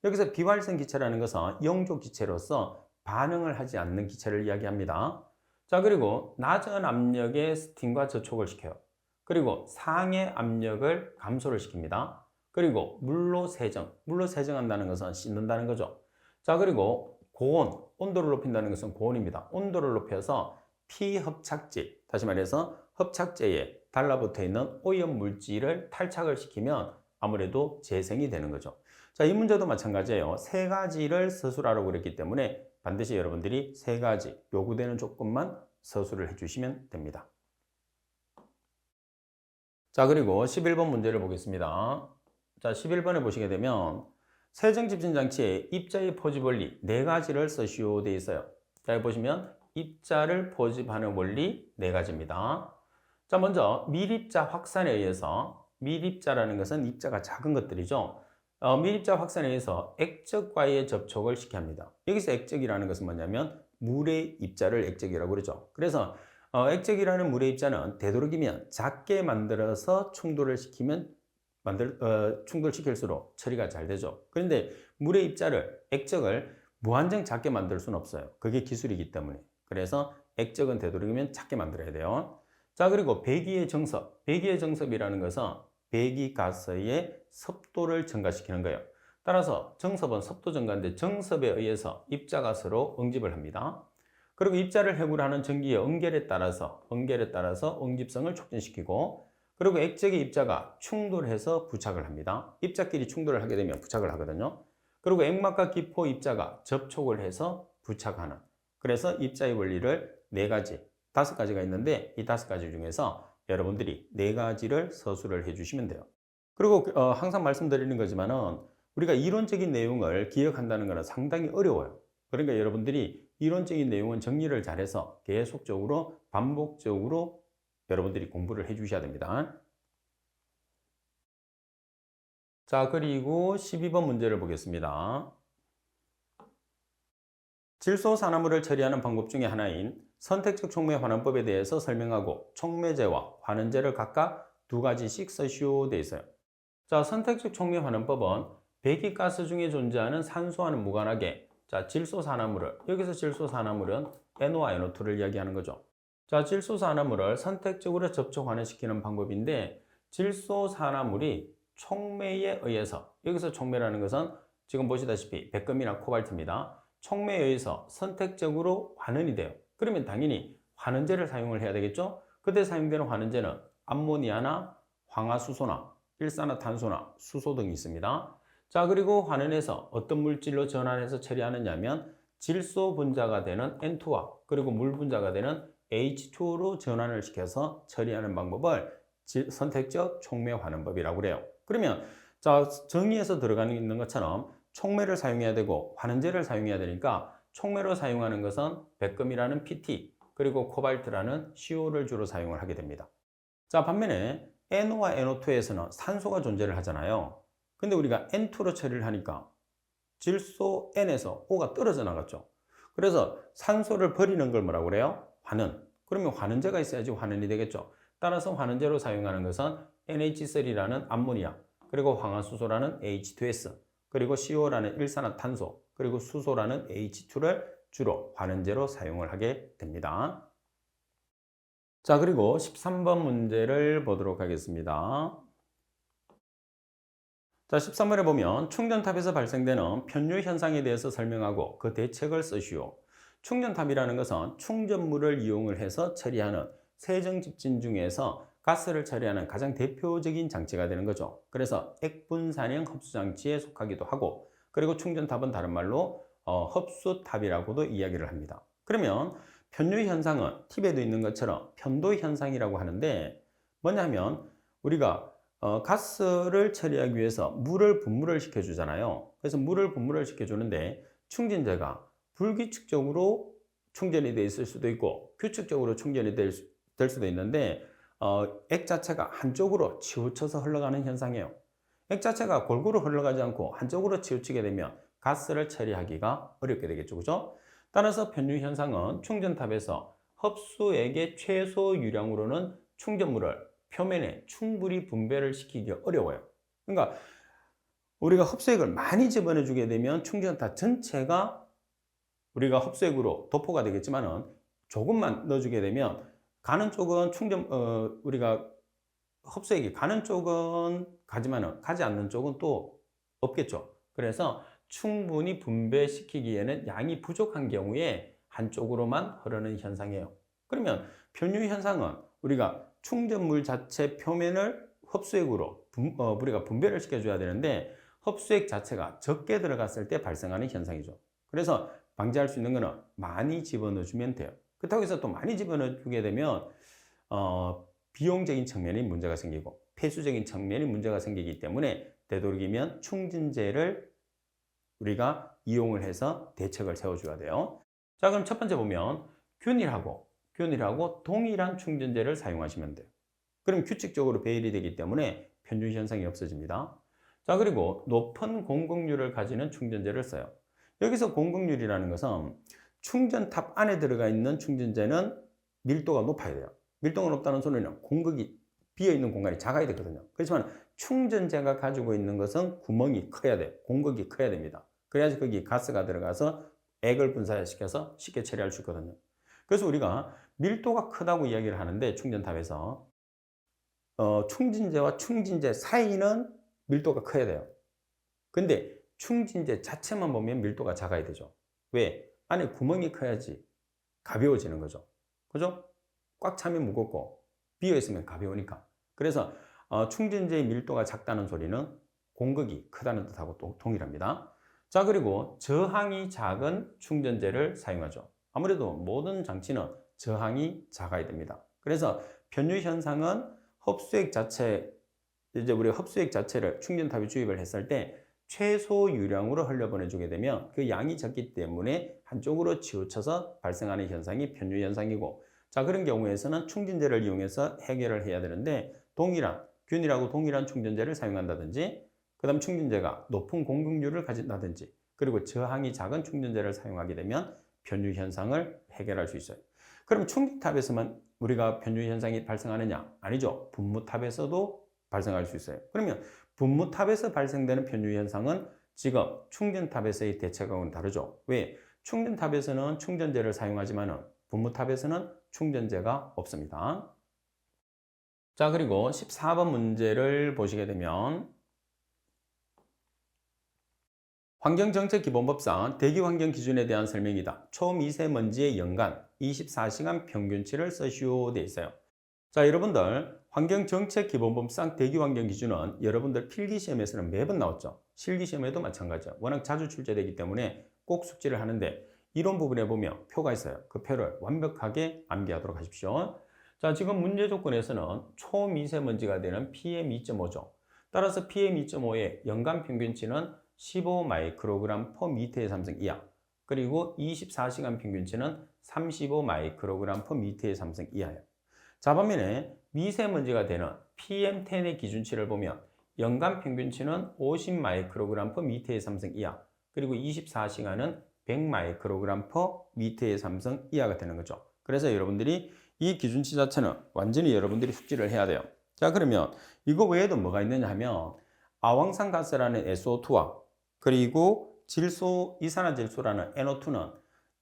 여기서 비활성 기체라는 것은 영조 기체로서 반응을 하지 않는 기체를 이야기합니다. 자, 그리고 낮은 압력의 스팀과 접촉을 시켜요. 그리고 상의 압력을 감소를 시킵니다. 그리고 물로 세정한다는 것은 씻는다는 거죠. 자, 그리고 고온, 온도를 높인다는 것은 고온입니다. 온도를 높여서 피흡착제, 다시 말해서 합착제에 달라붙어 있는 오염 물질을 탈착을 시키면 아무래도 재생이 되는 거죠. 자, 이 문제도 마찬가지예요. 3가지를 서술하라고 그랬기 때문에 반드시 여러분들이 3가지 요구되는 조건만 서술을 해주시면 됩니다. 자, 그리고 11번 문제를 보겠습니다. 자, 11번에 보시게 되면 세정집진장치의 입자의 포집 원리 4가지를 쓰시오 되어 있어요. 자, 여기 보시면 입자를 포집하는 원리 4가지입니다. 자, 먼저 밀입자 확산에 의해서, 밀입자라는 것은 입자가 작은 것들이죠. 밀입자 확산에 의해서 액적과의 접촉을 시켜야 합니다. 여기서 액적이라는 것은 뭐냐면 물의 입자를 액적이라고 그러죠. 그래서 액적이라는 물의 입자는 되도록이면 작게 만들어서 충돌시킬수록 처리가 잘 되죠. 그런데 물의 입자를, 액적을 무한정 작게 만들 수는 없어요. 그게 기술이기 때문에. 그래서 액적은 되도록이면 작게 만들어야 돼요. 자, 그리고 배기의 정섭. 배기의 정섭이라는 것은 배기가스의 습도를 증가시키는 거예요. 따라서 정섭은 습도 증가인데 정섭에 의해서 입자가스로 응집을 합니다. 그리고 입자를 해구하는 전기의 응결에 따라서 응집성을 촉진시키고, 그리고 액적의 입자가 충돌해서 부착을 합니다. 입자끼리 충돌을 하게 되면 부착을 하거든요. 그리고 액막과 기포 입자가 접촉을 해서 부착하는, 그래서 입자의 원리를 4가지, 5가지가 있는데 이 5가지 중에서 여러분들이 4가지를 서술을 해주시면 돼요. 그리고 항상 말씀드리는 거지만은 우리가 이론적인 내용을 기억한다는 것은 상당히 어려워요. 그러니까 여러분들이 이론적인 내용은 정리를 잘해서 계속적으로 반복적으로 여러분들이 공부를 해주셔야 됩니다. 자, 그리고 12번 문제를 보겠습니다. 질소산화물을 처리하는 방법 중에 하나인 선택적 촉매 환원법에 대해서 설명하고 촉매제와 환원제를 각각 2가지씩 쓰시오 되어 있어요. 자, 선택적 촉매 환원법은 배기가스 중에 존재하는 산소와는 무관하게, 자, 질소산화물을, 여기서 질소산화물은 NO와 NO2를 이야기하는 거죠. 자, 질소산화물을 선택적으로 접촉 환원시키는 방법인데, 질소산화물이 촉매에 의해서, 여기서 촉매라는 것은 지금 보시다시피 백금이나 코발트입니다. 촉매에 의해서 선택적으로 환원이 돼요. 그러면 당연히 환원제를 사용을 해야 되겠죠? 그때 사용되는 환원제는 암모니아나 황화수소나 일산화탄소나 수소 등이 있습니다. 자, 그리고 환원해서 어떤 물질로 전환해서 처리하느냐면 질소 분자가 되는 N2와 그리고 물 분자가 되는 H2로 전환을 시켜서 처리하는 방법을 선택적 촉매 환원법이라고 그래요. 그러면 자, 정의에서 들어가는 있는 것처럼 촉매를 사용해야 되고 환원제를 사용해야 되니까 촉매로 사용하는 것은 백금이라는 PT 그리고 코발트라는 CO를 주로 사용을 하게 됩니다. 자, 반면에 NO와 NO2에서는 산소가 존재를 하잖아요. 근데 우리가 N2로 처리를 하니까 질소 N에서 O가 떨어져 나갔죠. 그래서 산소를 버리는 걸 뭐라고 그래요? 환원. 그러면 환원제가 있어야지 환원이 되겠죠. 따라서 환원제로 사용하는 것은 NH3라는 암모니아, 그리고 황화수소라는 H2S, 그리고 CO라는 일산화탄소, 그리고 수소라는 H2를 주로 환원제로 사용을 하게 됩니다. 자, 그리고 13번 문제를 보도록 하겠습니다. 자, 13번에 보면 충전탑에서 발생되는 편유 현상에 대해서 설명하고 그 대책을 쓰시오. 충전탑이라는 것은 충전물을 이용을 해서 처리하는 세정집진 중에서 가스를 처리하는 가장 대표적인 장치가 되는 거죠. 그래서 액분산형 흡수장치에 속하기도 하고, 그리고 충전탑은 다른 말로 흡수탑이라고도 이야기를 합니다. 그러면 편유 현상은 팁에도 있는 것처럼 편도 현상이라고 하는데, 뭐냐면 우리가 가스를 처리하기 위해서 물을 분무를 시켜주잖아요. 그래서 물을 분무를 시켜주는데 충전재가 불규칙적으로 충전이 돼 있을 수도 있고 규칙적으로 충전이 될 수도 있는데 액 자체가 한쪽으로 치우쳐서 흘러가는 현상이에요. 액 자체가 골고루 흘러가지 않고 한쪽으로 치우치게 되면 가스를 처리하기가 어렵게 되겠죠. 그죠? 따라서 편유 현상은 충전탑에서 흡수액의 최소 유량으로는 충전물을 표면에 충분히 분배를 시키기 어려워요. 그러니까 우리가 흡수액을 많이 집어넣어 주게 되면 충전탑 전체가 우리가 흡수액으로 도포가 되겠지만은 조금만 넣어주게 되면 가는 쪽은 우리가 흡수액이 가는 쪽은 가지만은 가지 않는 쪽은 또 없겠죠. 그래서 충분히 분배시키기에는 양이 부족한 경우에 한쪽으로만 흐르는 현상이에요. 그러면 편유 현상은 우리가 충전물 자체 표면을 흡수액으로 우리가 분배를 시켜줘야 되는데 흡수액 자체가 적게 들어갔을 때 발생하는 현상이죠. 그래서 방지할 수 있는 거는 많이 집어넣어주면 돼요. 그렇다고 해서 또 많이 집어넣어주게 되면 비용적인 측면이 문제가 생기고 폐수적인 측면이 문제가 생기기 때문에 되도록이면 충전재를 우리가 이용을 해서 대책을 세워줘야 돼요. 자, 그럼 첫 번째 보면 균일하고 동일한 충전재를 사용하시면 돼요. 그럼 규칙적으로 배열이 되기 때문에 편유 현상이 없어집니다. 자, 그리고 높은 공급률을 가지는 충전재를 써요. 여기서 공급률이라는 것은 충전탑 안에 들어가 있는 충전재는 밀도가 높아야 돼요. 밀도가 높다는 소리는 공급이 비어있는 공간이 작아야 되거든요. 그렇지만 충전재가 가지고 있는 것은 구멍이 커야 돼요. 공급이 커야 됩니다. 그래야지 거기 가스가 들어가서 액을 분사시켜서 쉽게 처리할 수 있거든요. 그래서 우리가 밀도가 크다고 이야기를 하는데 충전탑에서 충전재와 충전재 사이는 밀도가 커야 돼요. 근데 충전재 자체만 보면 밀도가 작아야 되죠. 왜? 안에 구멍이 커야지 가벼워지는 거죠. 그죠? 꽉 차면 무겁고 비어있으면 가벼우니까. 그래서 충전재의 밀도가 작다는 소리는 공급이 크다는 뜻하고 또 동일합니다. 자, 그리고 저항이 작은 충전재를 사용하죠. 아무래도 모든 장치는 저항이 작아야 됩니다. 그래서 편유 현상은 흡수액 자체, 이제 우리 흡수액 자체를 충전탑에 주입을 했을 때 최소 유량으로 흘려보내주게 되면 그 양이 적기 때문에 한쪽으로 치우쳐서 발생하는 현상이 편유 현상이고, 자, 그런 경우에서는 충전재를 이용해서 해결을 해야 되는데 균일하고 동일한 충전재를 사용한다든지, 그 다음 충전재가 높은 공급률을 가진다든지, 그리고 저항이 작은 충전재를 사용하게 되면 편유 현상을 해결할 수 있어요. 그럼 충전탑에서만 우리가 편유 현상이 발생하느냐? 아니죠. 분무탑에서도 발생할 수 있어요. 그러면 분무탑에서 발생되는 편유 현상은 지금 충전탑에서의 대책하고는 다르죠. 왜? 충전탑에서는 충전재를 사용하지만 분무탑에서는 충전재가 없습니다. 자, 그리고 14번 문제를 보시게 되면 환경정책기본법상 대기환경 기준에 대한 설명이다. 초미세먼지의 연간 24시간 평균치를 쓰시오 돼 있어요. 자, 여러분들 환경정책기본법상 대기환경 기준은 여러분들 필기시험에서는 매번 나왔죠. 실기시험에도 마찬가지죠. 워낙 자주 출제되기 때문에 꼭 숙지를 하는데 이론 부분에 보면 표가 있어요. 그 표를 완벽하게 암기하도록 하십시오. 자, 자, 지금 문제 조건에서는 초미세먼지가 되는 PM2.5죠. 따라서 PM2.5의 연간 평균치는 15 마이크로그램 per 미터의 삼성 이하, 그리고 24시간 평균치는 35 마이크로그램 per 미터의 삼성 이하예요. 자, 반면에 미세먼지가 되는 PM10의 기준치를 보면 연간 평균치는 50 마이크로그램 per 미터의 삼성 이하, 그리고 24시간은 100 마이크로그램 per 미터의 삼성 이하가 되는 거죠. 그래서 여러분들이 이 기준치 자체는 완전히 여러분들이 숙지를 해야 돼요. 자, 그러면 이거 외에도 뭐가 있느냐 하면 아황산가스라는 SO2와 그리고 질소, 이산화질소라는 NO2는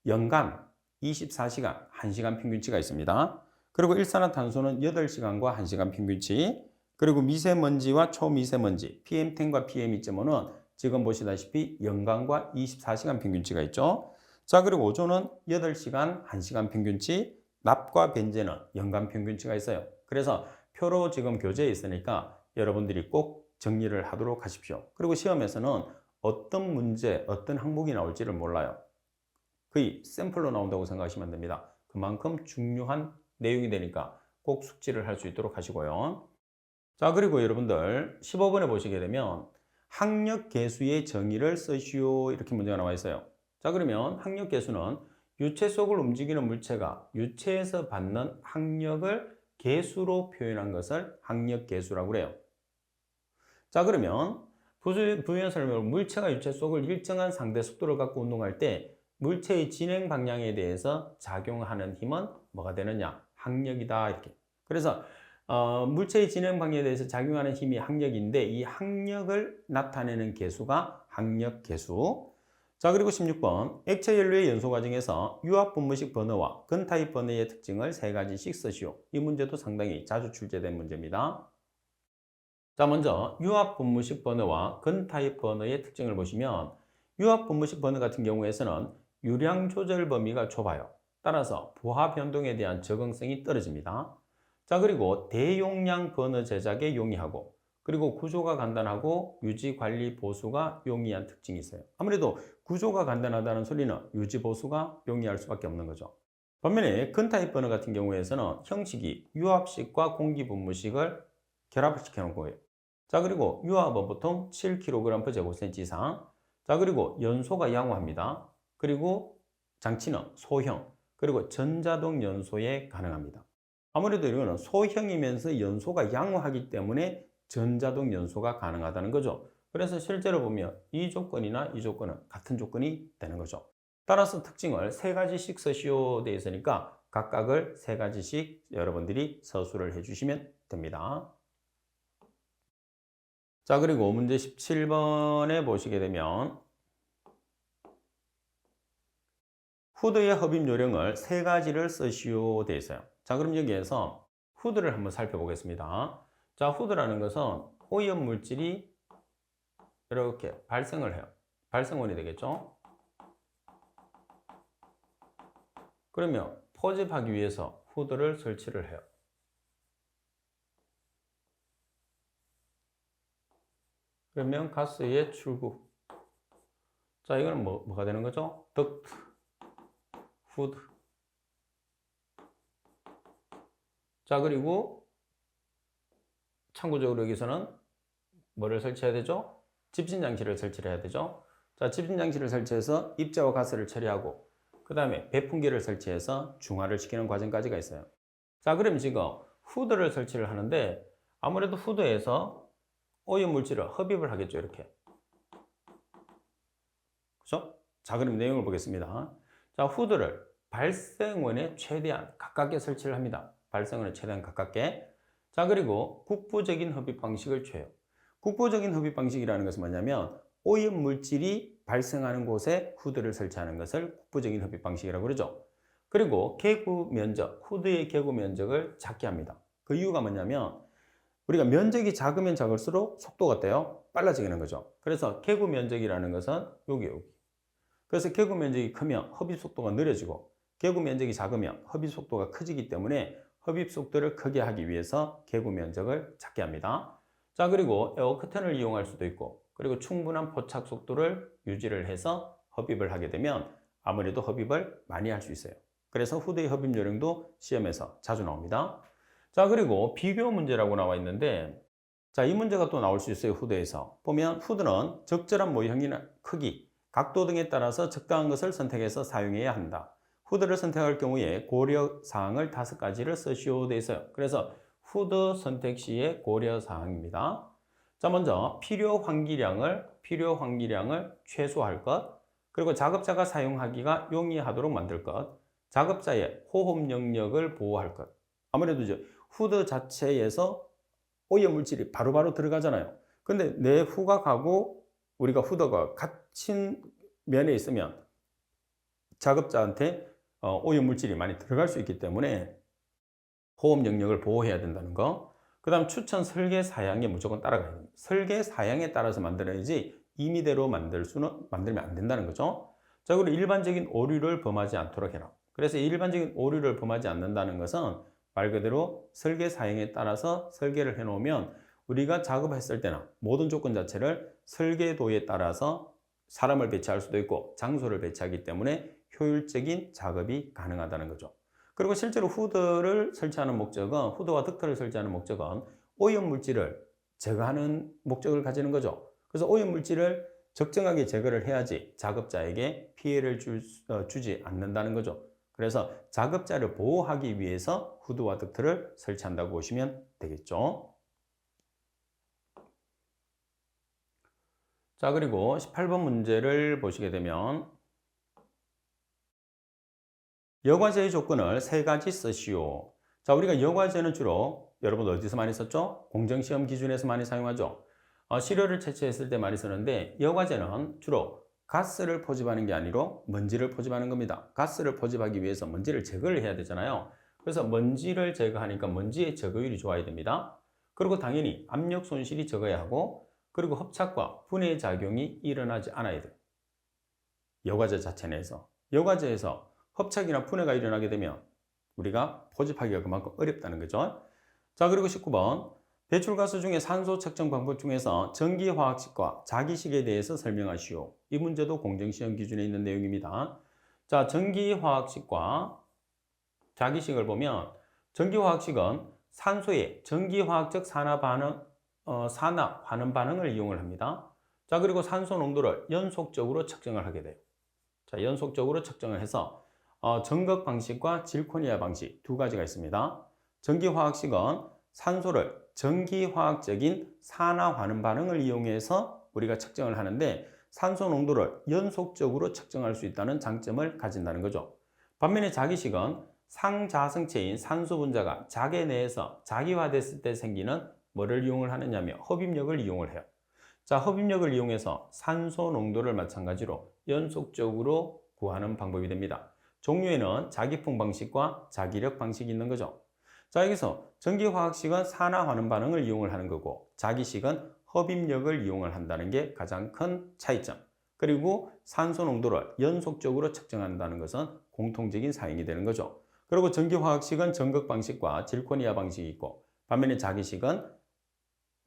연간 24시간 1시간 평균치가 있습니다. 그리고 일산화탄소는 8시간과 1시간 평균치, 그리고 미세먼지와 초미세먼지 PM10과 PM2.5는 지금 보시다시피 연간과 24시간 평균치가 있죠. 자, 그리고 오존은 8시간 1시간 평균치, 납과 벤젠은 연간 평균치가 있어요. 그래서 표로 지금 교재에 있으니까 여러분들이 꼭 정리를 하도록 하십시오. 그리고 시험에서는 어떤 문제, 어떤 항목이 나올지를 몰라요. 거의 샘플로 나온다고 생각하시면 됩니다. 그만큼 중요한 내용이 되니까 꼭 숙지를 할 수 있도록 하시고요. 자, 그리고 여러분들 15번에 보시게 되면 학력계수의 정의를 쓰시오, 이렇게 문제가 나와 있어요. 자, 그러면 학력계수는 유체 속을 움직이는 물체가 유체에서 받는 학력을 계수로 표현한 것을 학력계수라고 그래요. 자, 그러면 부연 설명으로 물체가 유체 속을 일정한 상대 속도를 갖고 운동할 때 물체의 진행 방향에 대해서 작용하는 힘은 뭐가 되느냐? 학력이다, 이렇게. 그래서 물체의 진행 방향에 대해서 작용하는 힘이 학력인데 이 학력을 나타내는 계수가 학력계수. 자, 그리고 16번 액체 연료의 연소 과정에서 유압 분무식 버너와 건타입 버너의 특징을 3가지씩 쓰시오. 이 문제도 상당히 자주 출제된 문제입니다. 자, 먼저 유압 분무식 버너와 건타입 버너의 특징을 보시면 유압 분무식 버너 같은 경우에서는 유량 조절 범위가 좁아요. 따라서 부하 변동에 대한 적응성이 떨어집니다. 자, 그리고 대용량 버너 제작에 용이하고 그리고 구조가 간단하고 유지, 관리, 보수가 용이한 특징이 있어요. 아무래도 구조가 간단하다는 소리는 유지, 보수가 용이할 수밖에 없는 거죠. 반면에 건타입 버너 같은 경우에서는 형식이 유압식과 공기 분무식을 결합을 시켜놓은 거예요. 자, 그리고 유압은 보통 7kg/제곱cm 이상. 자, 그리고 연소가 양호합니다. 그리고 장치는 소형, 그리고 전자동 연소에 가능합니다. 아무래도 이거는 소형이면서 연소가 양호하기 때문에 전자동 연소가 가능하다는 거죠. 그래서 실제로 보면 이 조건이나 이 조건은 같은 조건이 되는 거죠. 따라서 특징을 3가지씩 쓰시오 되어 있으니까 각각을 3가지씩 여러분들이 서술을 해주시면 됩니다. 자, 그리고 문제 17번에 보시게 되면 후드의 흡입 요령을 3가지를 쓰시오 되어 있어요. 자, 그럼 여기에서 후드를 한번 살펴보겠습니다. 자, 후드라는 것은 오염 물질이 이렇게 발생을 해요. 발생원이 되겠죠? 그러면 포집하기 위해서 후드를 설치를 해요. 그러면 가스의 출구. 자, 이거는 뭐가 되는 거죠? 덕트, 후드. 자, 그리고 참고적으로 여기서는 뭐를 설치해야 되죠? 집진장치를 설치를 해야 되죠. 자, 집진장치를 설치해서 입자와 가스를 처리하고 그 다음에 배풍기를 설치해서 중화를 시키는 과정까지가 있어요. 자, 그럼 지금 후드를 설치를 하는데 아무래도 후드에서 오염 물질을 흡입을 하겠죠, 이렇게. 그죠? 자, 그럼 내용을 보겠습니다. 자, 후드를 발생원에 최대한 가깝게 설치를 합니다. 발생원에 최대한 가깝게. 자, 그리고 국부적인 흡입 방식을 취해요. 국부적인 흡입 방식이라는 것은 뭐냐면 오염 물질이 발생하는 곳에 후드를 설치하는 것을 국부적인 흡입 방식이라고 그러죠. 그리고 개구 면적, 후드의 개구 면적을 작게 합니다. 그 이유가 뭐냐면 우리가 면적이 작으면 작을수록 속도가 어때요? 빨라지는 거죠. 그래서 개구 면적이라는 것은 여기. 그래서 개구 면적이 크면 흡입 속도가 느려지고 개구 면적이 작으면 흡입 속도가 커지기 때문에 흡입 속도를 크게 하기 위해서 개구 면적을 작게 합니다. 자, 그리고 에어 커튼을 이용할 수도 있고 그리고 충분한 포착 속도를 유지를 해서 흡입을 하게 되면 아무래도 흡입을 많이 할 수 있어요. 그래서 후드의 흡입 요령도 시험에서 자주 나옵니다. 자, 그리고 비교 문제라고 나와 있는데, 자, 이 문제가 또 나올 수 있어요. 후드에서. 보면 후드는 적절한 모형이나 크기, 각도 등에 따라서 적당한 것을 선택해서 사용해야 한다. 후드를 선택할 경우에 고려 사항을 5가지를 쓰시오 돼 있어요. 그래서 후드 선택 시의 고려 사항입니다. 자, 먼저 필요 환기량을 최소화할 것, 그리고 작업자가 사용하기가 용이하도록 만들 것, 작업자의 호흡 영역을 보호할 것. 아무래도 이제 후드 자체에서 오염물질이 바로바로 들어가잖아요. 근데 내 후각하고 우리가 후드가 갇힌 면에 있으면 작업자한테 오염물질이 많이 들어갈 수 있기 때문에 호흡 영역을 보호해야 된다는 거. 그 다음 추천 설계 사양에 무조건 따라가야 됩니다. 설계 사양에 따라서 만들어야지 임의대로 만들면 안 된다는 거죠. 자, 그리고 일반적인 오류를 범하지 않도록 해라. 그래서 일반적인 오류를 범하지 않는다는 것은 말 그대로 설계 사양에 따라서 설계를 해 놓으면 우리가 작업했을 때나 모든 조건 자체를 설계도에 따라서 사람을 배치할 수도 있고 장소를 배치하기 때문에 효율적인 작업이 가능하다는 거죠. 그리고 실제로 후드를 설치하는 목적은, 후드와 덕트를 설치하는 목적은 오염물질을 제거하는 목적을 가지는 거죠. 그래서 오염물질을 적정하게 제거를 해야지 작업자에게 피해를 주지 않는다는 거죠. 그래서 작업자를 보호하기 위해서 후드와 덕트를 설치한다고 보시면 되겠죠. 자, 그리고 18번 문제를 보시게 되면 여과제의 조건을 3가지 쓰시오. 자, 우리가 여과제는 주로 여러분 어디서 많이 썼죠? 공정시험 기준에서 많이 사용하죠. 시료를 채취했을 때 많이 쓰는데 여과제는 주로 가스를 포집하는 게 아니라 먼지를 포집하는 겁니다. 가스를 포집하기 위해서 먼지를 제거를 해야 되잖아요. 그래서 먼지를 제거하니까 먼지의 제거율이 좋아야 됩니다. 그리고 당연히 압력 손실이 적어야 하고, 그리고 합착과 분해 작용이 일어나지 않아야 돼요. 여과제 자체 내에서. 여과제에서 합착이나 분해가 일어나게 되면 우리가 포집하기가 그만큼 어렵다는 거죠. 자, 그리고 19번. 배출가스 중에 산소 측정 방법 중에서 전기화학식과 자기식에 대해서 설명하시오. 이 문제도 공정시험 기준에 있는 내용입니다. 자, 전기화학식과 자기식을 보면 전기화학식은 산소의 전기화학적 산화 환원 반응을 이용을 합니다. 자, 그리고 산소 농도를 연속적으로 측정을 하게 돼요. 자, 연속적으로 측정을 해서 정극 방식과 질코니아 방식 2가지가 있습니다. 전기화학식은 산소를 전기화학적인 산화 환원 반응을 이용해서 우리가 측정을 하는데 산소 농도를 연속적으로 측정할 수 있다는 장점을 가진다는 거죠. 반면에 자기식은 상자성체인 산소 분자가 자계 내에서 자기화됐을 때 생기는 뭐를 이용을 하느냐면 흡입력을 이용을 해요. 자, 흡입력을 이용해서 산소 농도를 마찬가지로 연속적으로 구하는 방법이 됩니다. 종류에는 자기풍 방식과 자기력 방식이 있는 거죠. 자, 여기서 전기화학식은 산화 환원 반응을 이용을 하는 거고 자기식은 흡입력을 이용을 한다는 게 가장 큰 차이점. 그리고 산소 농도를 연속적으로 측정한다는 것은 공통적인 사용이 되는 거죠. 그리고 전기화학식은 정극 방식과 질코니아 방식이 있고 반면에 자기식은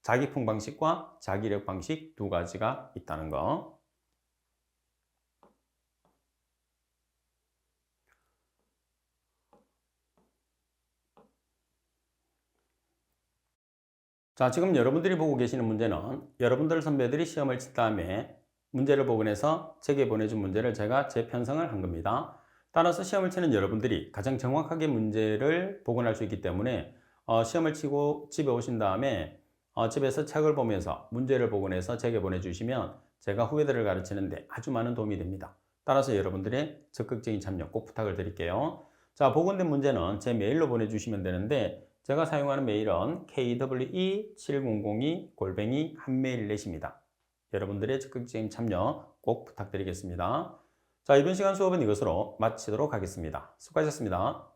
자기풍 방식과 자기력 방식 2가지가 있다는 거. 자, 지금 여러분들이 보고 계시는 문제는 여러분들 선배들이 시험을 칠 다음에 문제를 복원해서 제게 보내준 문제를 제가 재편성을 한 겁니다. 따라서 시험을 치는 여러분들이 가장 정확하게 문제를 복원할 수 있기 때문에 시험을 치고 집에 오신 다음에 집에서 책을 보면서 문제를 복원해서 제게 보내주시면 제가 후배들을 가르치는데 아주 많은 도움이 됩니다. 따라서 여러분들의 적극적인 참여 꼭 부탁을 드릴게요. 자, 복원된 문제는 제 메일로 보내주시면 되는데 제가 사용하는 메일은 kwe7002@한메일넷입니다. 여러분들의 적극적인 참여 꼭 부탁드리겠습니다. 자, 이번 시간 수업은 이것으로 마치도록 하겠습니다. 수고하셨습니다.